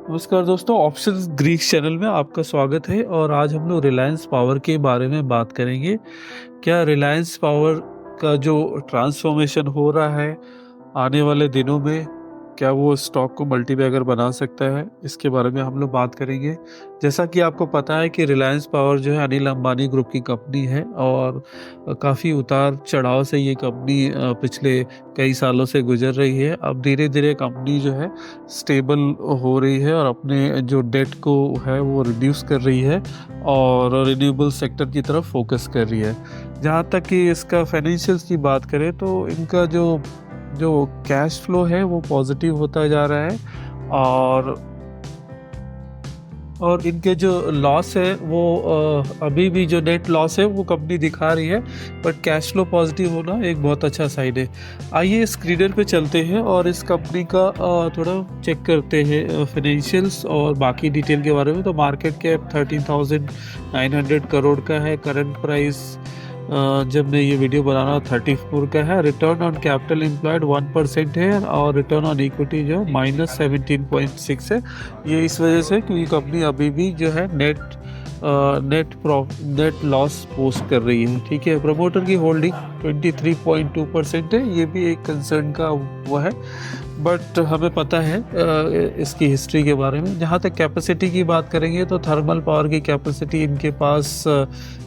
नमस्कार दोस्तों, options Greek channel में आपका स्वागत है। और आज हम लोग रिलायंस पावर के बारे में बात करेंगे। क्या रिलायंस पावर का जो ट्रांसफॉर्मेशन हो रहा है आने वाले दिनों में, क्या वो स्टॉक को मल्टीबैगर बना सकता है, इसके बारे में हम लोग बात करेंगे। जैसा कि आपको पता है कि रिलायंस पावर जो है अनिल अंबानी ग्रुप की कंपनी है और काफ़ी उतार चढ़ाव से ये कंपनी पिछले कई सालों से गुजर रही है। अब धीरे धीरे कंपनी जो है स्टेबल हो रही है और अपने जो डेट को है वो रिड्यूस कर रही है और रिन्यूएबल सेक्टर की तरफ फोकस कर रही है। जहाँ तक कि इसका फाइनेंशियल्स की बात करें तो इनका जो जो कैश फ्लो है वो पॉजिटिव होता जा रहा है और इनके जो लॉस है वो अभी भी जो नेट लॉस है वो कंपनी दिखा रही है, बट कैश फ्लो पॉजिटिव होना एक बहुत अच्छा साइन है। आइए स्क्रीनर पे चलते हैं और इस कंपनी का थोड़ा चेक करते हैं फाइनेंशियल्स और बाकी डिटेल के बारे में। तो मार्केट कैप 13,900 करोड़ का है। करंट प्राइस जब मैं ये वीडियो बना रहा हूँ 34 का है। रिटर्न ऑन कैपिटल एम्प्लॉयड 1% है और रिटर्न ऑन इक्विटी जो है -17.6 है। ये इस वजह से क्योंकि कंपनी अभी भी जो है नेट लॉस पोस्ट कर रही है। ठीक है, प्रमोटर की होल्डिंग 23.2% है। ये भी एक कंसर्न का वो है, बट हमें पता है इसकी हिस्ट्री के बारे में। जहाँ तक कैपेसिटी की बात करेंगे तो थर्मल पावर की कैपेसिटी इनके पास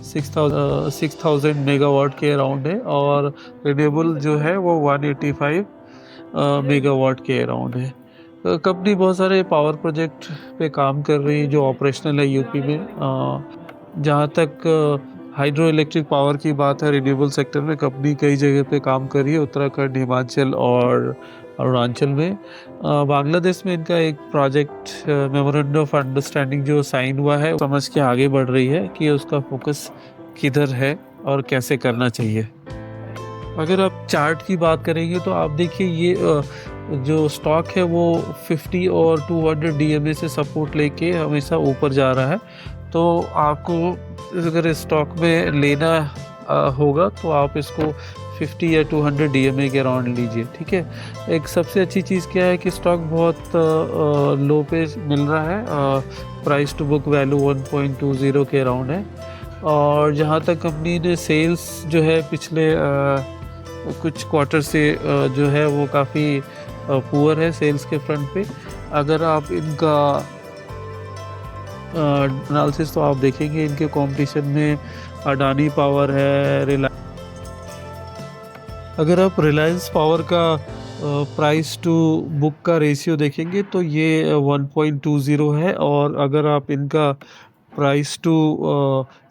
6,000 मेगावाट के अराउंड है और रिन्यूएबल जो है वो 185 मेगावाट के अराउंड है। कंपनी बहुत सारे पावर प्रोजेक्ट पे काम कर रही है जो ऑपरेशनल है यूपी में। जहाँ तक हाइड्रो इलेक्ट्रिक पावर की बात है, रिन्यूएबल सेक्टर में कंपनी कई जगह पे काम कर रही है, उत्तराखंड, हिमाचल और अरुणाचल में। बांग्लादेश में इनका एक प्रोजेक्ट मेमोरेंडम ऑफ अंडरस्टैंडिंग जो साइन हुआ है, समझ के आगे बढ़ रही है कि उसका फोकस किधर है और कैसे करना चाहिए। अगर आप चार्ट की बात करेंगे तो आप देखिए ये जो स्टॉक है वो 50 और 200 डीएमए से सपोर्ट लेके हमेशा ऊपर जा रहा है। तो आपको अगर स्टॉक में लेना होगा तो आप इसको 50 या 200 डीएमए के अराउंड लीजिए। ठीक है, एक सबसे अच्छी चीज़ क्या है कि स्टॉक बहुत लो पे मिल रहा है। प्राइस टू बुक वैल्यू 1.20 के अराउंड है। और जहाँ तक कंपनी ने सेल्स जो है पिछले कुछ क्वार्टर से जो है वो काफ़ी पुअर है सेल्स के फ्रंट पे। अगर आप इनका एनालिसिस तो आप देखेंगे इनके कंपटीशन में अडानी पावर है। अगर आप रिलायंस पावर का प्राइस टू बुक का रेशियो देखेंगे तो ये 1.20 है और अगर आप इनका प्राइस टू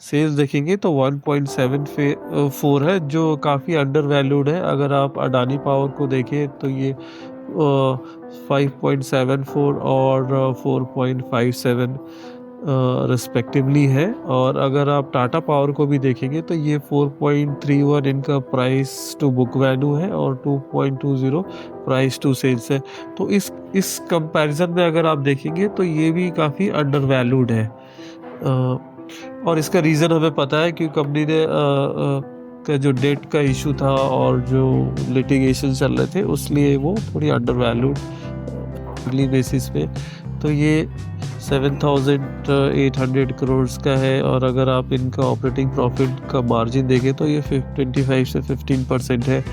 सेल्स देखेंगे तो 1.74 है, जो काफ़ी अंडर वैल्यूड है। अगर आप अडानी पावर को देखें तो ये 5.74 और 4.57 रिस्पेक्टिवली है। और अगर आप टाटा पावर को भी देखेंगे तो ये 4.31 इनका प्राइस टू बुक वैल्यू है और 2.20 प्राइस टू सेल्स है। तो इस कंपैरिजन में अगर आप देखेंगे तो ये भी काफ़ी अंडर वैल्यूड है। और इसका रीज़न हमें पता है कि कंपनी ने का जो डेट का इशू था और जो लिटिगेशन चल रहे थे उसलिए वो थोड़ी अंडर वैल्यूड बेसिस पे। तो ये 7,800 करोड़ का है और अगर आप इनका ऑपरेटिंग प्रॉफिट का मार्जिन देखें तो ये 25 से 15% है।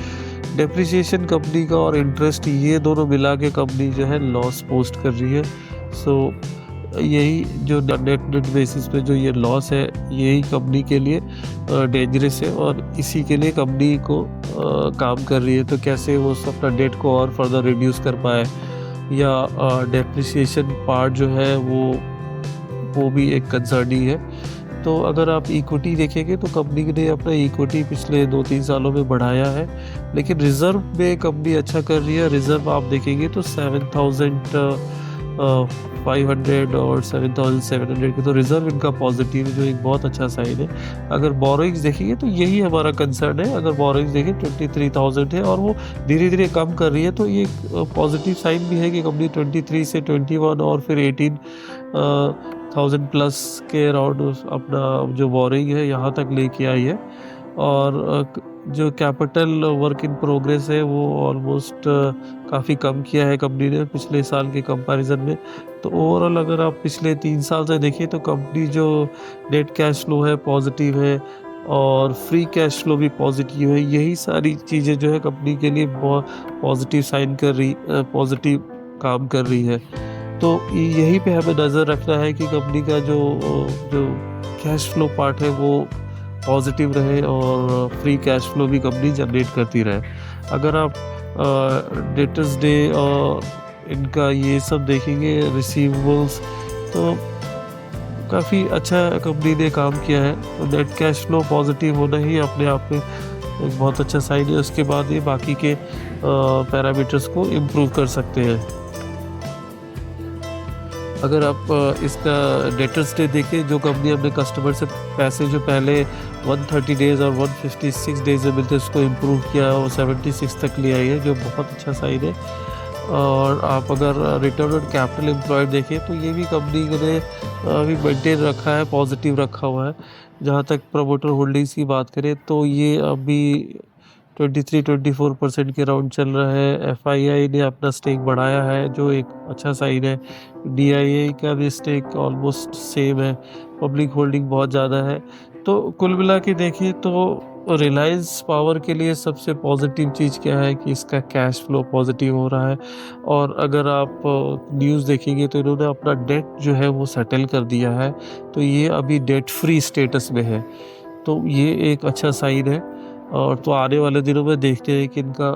डेप्रिसिएशन कंपनी का और इंटरेस्ट ये दोनों मिला के कंपनी जो है लॉस पोस्ट कर रही है। सो यही जो नेट बेसिस पे जो ये लॉस है यही कंपनी के लिए डेंजरस है और इसी के लिए कंपनी को काम कर रही है। तो कैसे वो अपना डेट को और फर्दर रिड्यूस कर पाए या डेप्रिसिएशन पार्ट जो है वो भी एक कंसर्न ही है। तो अगर आप इक्विटी देखेंगे तो कंपनी ने अपना इक्विटी पिछले 2-3 सालों में बढ़ाया है, लेकिन रिज़र्व में कंपनी अच्छा कर रही है। रिज़र्व आप देखेंगे तो 7,500 और 7,700 के, तो रिज़र्व इनका पॉजिटिव है जो एक बहुत अच्छा साइन है। अगर बोरोइंग्स देखेंगे तो यही हमारा कंसर्न है। अगर बोरोइंग्स देखें 23,000 है और वो धीरे धीरे कम कर रही है, तो ये पॉजिटिव साइन भी है कि कंपनी 23 से 21 और फिर 18,000 प्लस के अराउंड अपना जो बोरिंग है यहाँ तक लेके आई है। और जो कैपिटल वर्क इन प्रोग्रेस है वो ऑलमोस्ट काफ़ी कम किया है कंपनी ने पिछले साल के कंपैरिजन में। तो ओवरऑल अगर आप पिछले 3 साल से देखें तो कंपनी जो नेट कैश फ्लो है पॉजिटिव है और फ्री कैश फ्लो भी पॉजिटिव है। यही सारी चीज़ें जो है कंपनी के लिए बहुत पॉजिटिव काम कर रही है। तो यहीं पे हमें नज़र रखना है कि कंपनी का जो कैश फ्लो पार्ट है वो पॉजिटिव रहे और फ्री कैश फ्लो भी कंपनी जनरेट करती रहे। अगर आप डेटर्स डे और इनका ये सब देखेंगे रिसीवेबल्स, तो काफ़ी अच्छा कंपनी ने काम किया है। तो नेट कैश फ्लो पॉजिटिव होना ही अपने आप में एक बहुत अच्छा साइन है। उसके बाद ये बाकी के पैरामीटर्स को इम्प्रूव कर सकते हैं। अगर आप इसका डेटर्स डे देखें, जो कंपनी अपने कस्टमर से पैसे जो पहले 130 डेज़ और 156 डेज़ में मिलते उसको इम्प्रूव किया और 76 तक ले आई है, जो बहुत अच्छा साइन है। और आप अगर रिटर्न ऑन कैपिटल एम्प्लॉयड देखें तो ये भी कंपनी ने अभी मेंटेन रखा है, पॉजिटिव रखा हुआ है। जहाँ तक प्रमोटर होल्डिंग्स की बात करें तो ये अभी 23-24% के राउंड चल रहा है। एफआईआई ने अपना स्टेक बढ़ाया है जो एक अच्छा साइन है। डीआईए का भी स्टेक ऑलमोस्ट सेम है। पब्लिक होल्डिंग बहुत ज़्यादा है। तो कुल मिला के देखिए तो रिलायंस पावर के लिए सबसे पॉजिटिव चीज़ क्या है कि इसका कैश फ्लो पॉजिटिव हो रहा है। और अगर आप न्यूज़ देखेंगे तो इन्होंने अपना डेट जो है वो सेटल कर दिया है। तो ये अभी डेट फ्री स्टेटस में है। तो ये एक अच्छा साइन है। और तो आने वाले दिनों में देखते हैं कि इनका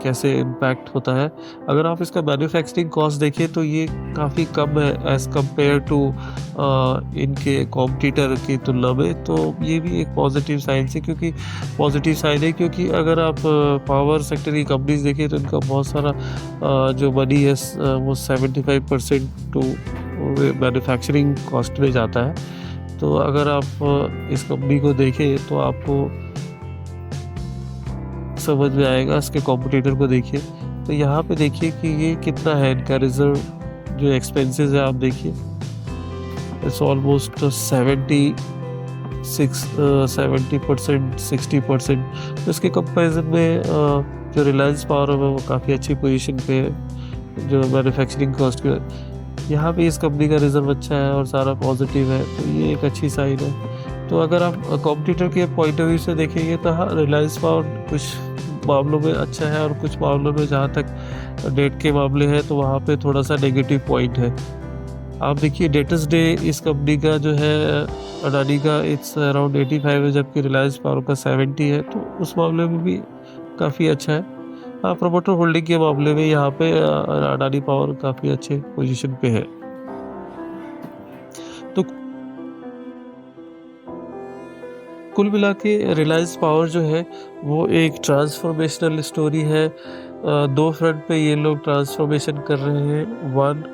कैसे इम्पैक्ट होता है। अगर आप इसका मैन्युफैक्चरिंग कॉस्ट देखें तो ये काफ़ी कम है एज़ कम्पेयर टू इनके कॉम्पिटिटर की तुलना में। तो ये भी एक पॉजिटिव साइन है, क्योंकि अगर आप पावर सेक्टर की कंपनीज देखें तो इनका बहुत सारा जो मनी है वो 75% टू मैन्युफैक्चरिंग कॉस्ट में जाता है। तो अगर आप इस कंपनी को देखें तो आपको समझ में आएगा। इसके कॉम्पिटिटर को देखिए तो यहाँ पे देखिए कि ये कितना है इनका रिजर्व जो एक्सपेंसेस है, आप देखिए इट्स ऑलमोस्ट 70% 60%। तो इसके कंपैरिजन में जो रिलायंस पावर है वो काफ़ी अच्छी पोजीशन पे है जो मैन्युफैक्चरिंग कॉस्ट के। यहाँ पे इस कंपनी का रिजर्व अच्छा है और सारा पॉजिटिव है, तो ये एक अच्छी साइन है। तो अगर आप कॉम्पिटिटर के पॉइंट ऑफ व्यू से देखेंगे तो हाँ, रिलायंस पावर कुछ मामलों में अच्छा है और कुछ मामलों में जहाँ तक डेट के मामले हैं तो वहाँ पे थोड़ा सा नेगेटिव पॉइंट है। आप देखिए डेटर्स डे इस कंपनी का जो है अडानी का इट्स अराउंड 85 है, जबकि रिलायंस पावर का 70 है। तो उस मामले में भी काफ़ी अच्छा है। हाँ, प्रमोटर होल्डिंग के मामले में यहाँ पे अडानी पावर काफ़ी अच्छे पोजीशन पे है। तो कुल मिला के रिलायंस पावर जो है वो एक ट्रांसफॉर्मेशनल स्टोरी है। दो फ्रंट पे ये लोग ट्रांसफॉर्मेशन कर रहे हैं। वन,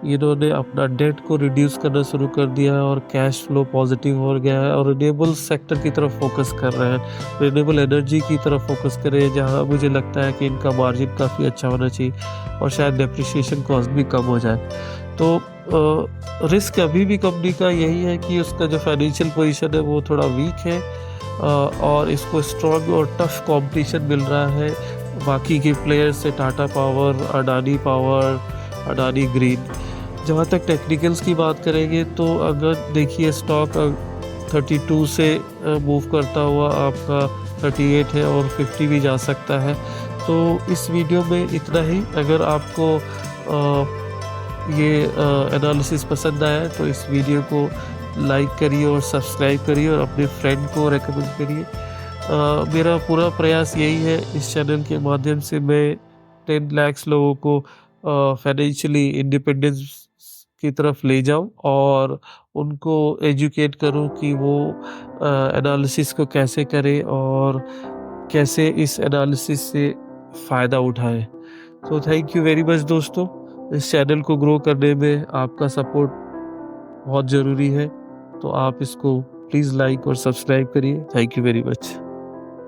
इन्होंने अपना डेट को रिड्यूस करना शुरू कर दिया है और कैश फ्लो पॉजिटिव हो गया है और रिन्यूएबल सेक्टर की तरफ फोकस कर रहे हैं, रिन्यूएबल एनर्जी की तरफ फोकस कर रहे हैं, जहाँ मुझे लगता है कि इनका मार्जिन काफ़ी अच्छा होना चाहिए और शायद डेप्रिसिएशन कॉस्ट भी कम हो जाए। तो रिस्क अभी भी कंपनी का यही है कि उसका जो फाइनेंशियल पोजीशन है वो थोड़ा वीक है और इसको स्ट्रॉन्ग और टफ कंपटीशन मिल रहा है बाकी के प्लेयर्स से, टाटा पावर, अडानी ग्रीन। जहाँ तक टेक्निकल्स की बात करेंगे तो अगर देखिए स्टॉक 32 से मूव करता हुआ आपका 38 है और 50 भी जा सकता है। तो इस वीडियो में इतना ही। अगर आपको ये एनालिसिस पसंद आया तो इस वीडियो को लाइक करिए और सब्सक्राइब करिए और अपने फ्रेंड को रेकमेंड करिए। मेरा पूरा प्रयास यही है, इस चैनल के माध्यम से मैं 10 लाख लोगों को फाइनेंशियली इंडिपेंडेंस की तरफ ले जाऊं और उनको एजुकेट करूं कि वो एनालिसिस को कैसे करें और कैसे इस एनालिसिस से फ़ायदा उठाएं। तो थैंक यू वेरी मच दोस्तों। इस चैनल को ग्रो करने में आपका सपोर्ट बहुत ज़रूरी है, तो आप इसको प्लीज़ लाइक और सब्सक्राइब करिए। Thank you very much.